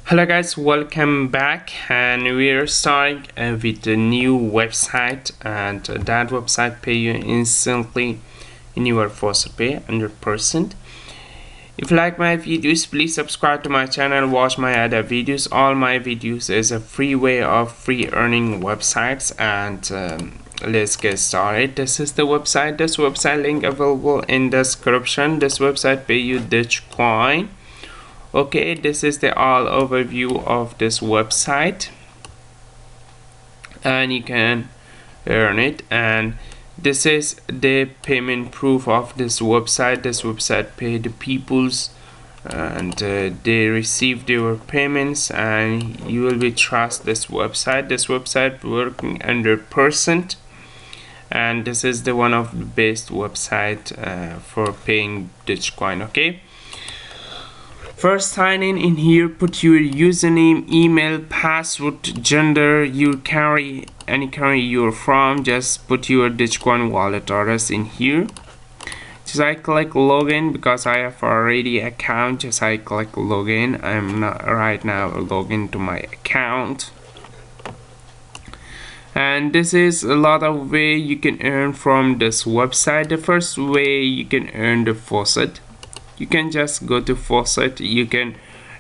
Hello guys, welcome back, and we're starting with a new website, and that website pay you instantly in your Faucet pay 100%. If you like my videos, please subscribe to my channel, watch my other videos. All my videos is a free way of free earning websites, and let's get started. This is the website. This website link available in description. This website pay you dogecoin. Okay, this is the all overview of this website, and you can earn it. And this is the payment proof of this website. This website pay the peoples, and they receive their payments, and you will be trust this website. This website working 100%, and this is the one of the best website for paying dogecoin. Okay, first, sign in here, put your username, email, password, gender, your country, any country you're from. Just put your dogecoin wallet address in here. Just I click login because I have already account. Just I click login. I'm not right now login to my account. And this is a lot of way you can earn from this website. The first way you can earn the Faucet. You can just go to Faucet. You can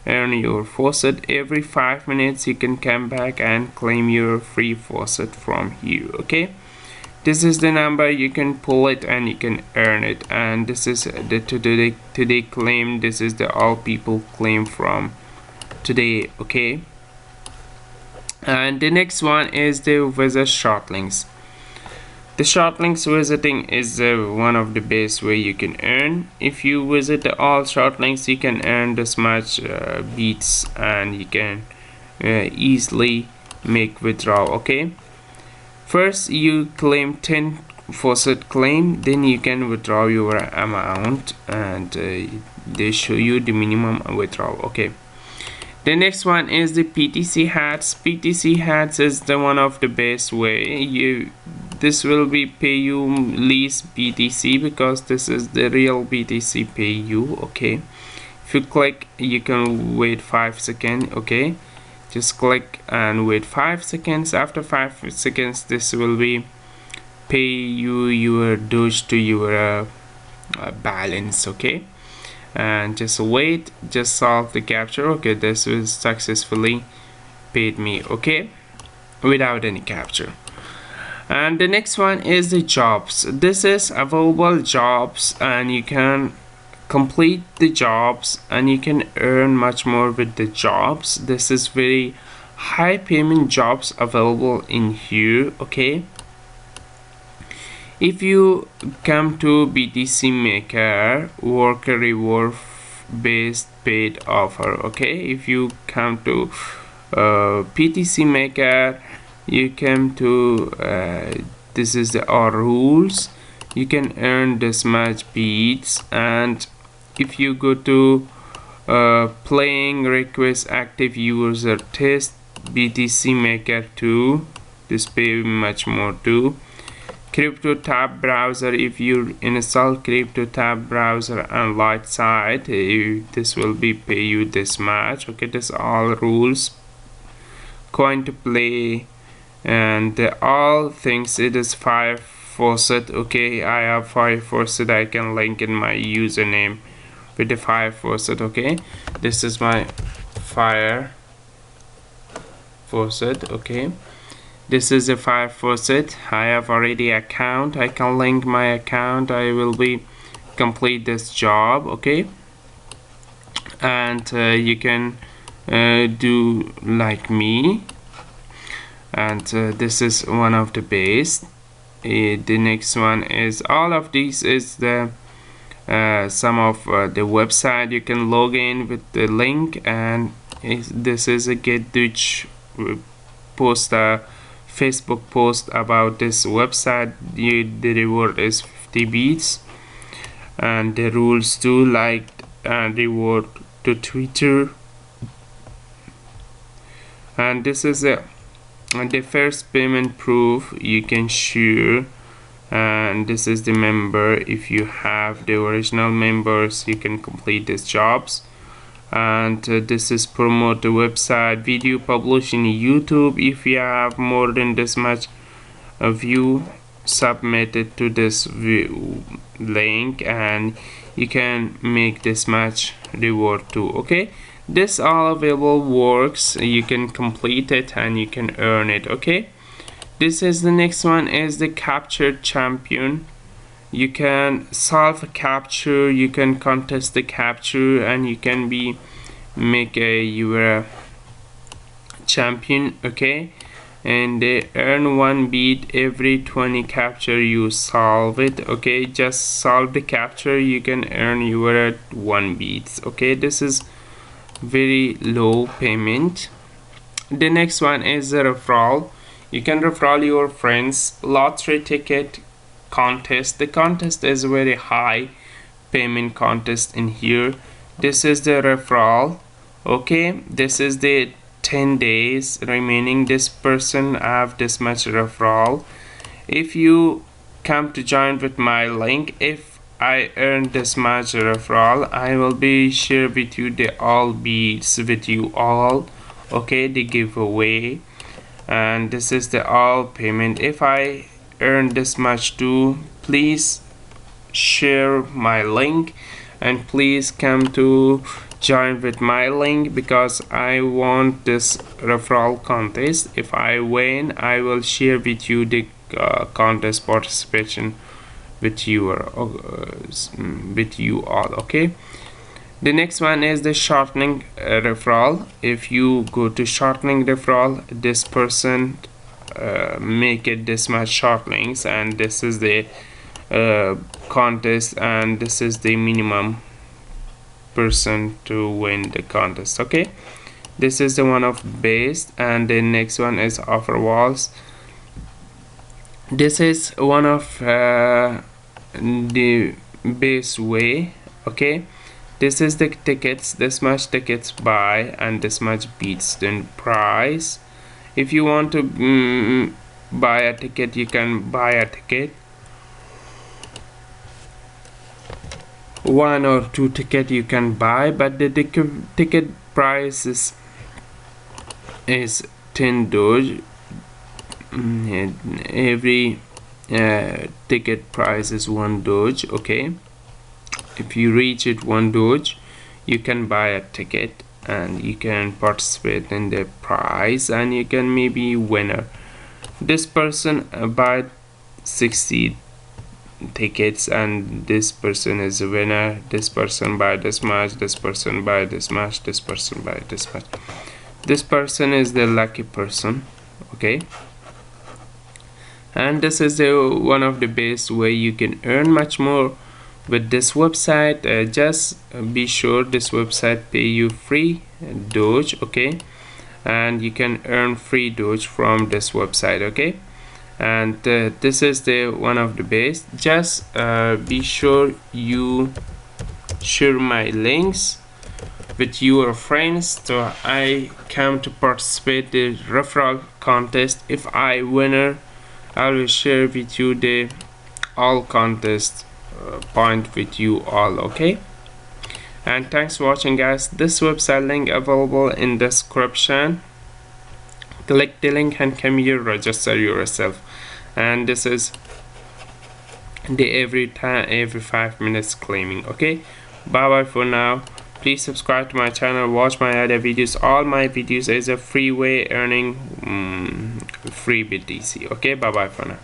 earn your Faucet every 5 minutes. You can come back and claim your free Faucet from here. Okay, this is the number. You can pull it and you can earn it. And this is the today claim. This is the all people claim from today. Okay, and the next one is the visit short links. The short links visiting is one of the best way you can earn. If you visit all short links, you can earn this much beats, and you can easily make withdrawal. Okay, first you claim 10 Faucet claim, then you can withdraw your amount, and they show you the minimum withdrawal. Okay, the next one is the PTC hats. PTC hats is the one of the best way. This will be pay you least BTC because this is the real BTC pay you. Okay, if you click, you can wait 5 seconds. Okay, just click and wait 5 seconds. After 5 seconds, this will be pay you your Doge to your balance. Okay, and just wait, just solve the capture. Okay, this will successfully paid me. Okay, without any capture. And the next one is the jobs. This is available jobs, and you can complete the jobs and you can earn much more with the jobs. This is very high payment jobs available in here. Okay, if you come to BTC Maker, worker reward based paid offer. Okay, if you come to PTC Maker, you come to this is the our rules. You can earn this much beats, and if you go to playing request active user test BTC Maker 2, this pay much more too. Crypto tab browser, if you install crypto tab browser and light side, this will be pay you this much. Okay, this all rules. Coin to play, and all things. It is 5 Faucet. Okay, I have 5 Faucet. I can link in my username with the 5 Faucet. Okay, this is my fire Faucet. Okay, this is a 5 Faucet. I have already account. I can link my account. I will be complete this job. Okay, and you can do like me. And this is one of the best. The next one is all of these is the some of the website. You can log in with the link, and this is a GetDoge post, a Facebook post about this website. The reward is 50 beats, and the rules too, like reward to Twitter. And this is a the first payment proof you can share, and this is the member. If you have the original members, you can complete these jobs. and this is promote the website, video publish in YouTube. If you have more than this much view, submit it to this link and you can make this much reward too. Okay, this all available works, you can complete it and you can earn it. Okay, this is the next one is the captured champion. You can solve a capture, you can contest the capture, and you can be make a your champion. Okay, and they earn 1 beat every 20 capture you solve it. Okay, just solve the capture, you can earn your 1 beats. Okay, this is very low payment. The next one is a referral. You can refer your friends. Lottery ticket contest. The contest is very high payment contest in here. This is the referral. Okay, this is the 10 days remaining. This person have this much referral. If you come to join with my link, if I earn this much referral, I will be share with you the all beats with you all. Okay, the giveaway, and this is the all payment. If I earn this much too, please share my link and please come to join with my link, because I want this referral contest. If I win, I will share with you the contest participation with you all. Okay, the next one is the shortening referral. If you go to shortening referral, this person make it this much shortenings, and this is the contest, and this is the minimum person to win the contest. Okay, this is the one of base, and the next one is offer walls. This is one of the base way. Okay, this is the tickets, this much tickets buy and this much beats then price. If you want to buy a ticket, you can buy a ticket, 1 or 2 ticket you can buy, but the ticket price is 10 Doge. Every ticket price is 1 Doge. Okay, if you reach it 1 Doge, you can buy a ticket and you can participate in the prize, and you can maybe winner. This person buy 60 tickets and this person is a winner. This person buy this much, this person buy this much, this person buy this much. This person is the lucky person. Okay, and this is one of the best way you can earn much more with this website. Just be sure this website pay you free Doge. Okay, and you can earn free Doge from this website. Okay, and this is the one of the best. Just be sure you share my links with your friends, so I come to participate the referral contest. If I winner, I will share with you the all contest point with you all. Okay, and thanks for watching guys. This website link available in description. Click the link and come here, register yourself. And this is the every 5 minutes claiming. Okay, bye bye for now. Please subscribe to my channel, watch my other videos. All my videos is a free way earning free BTC. Okay, bye bye for now.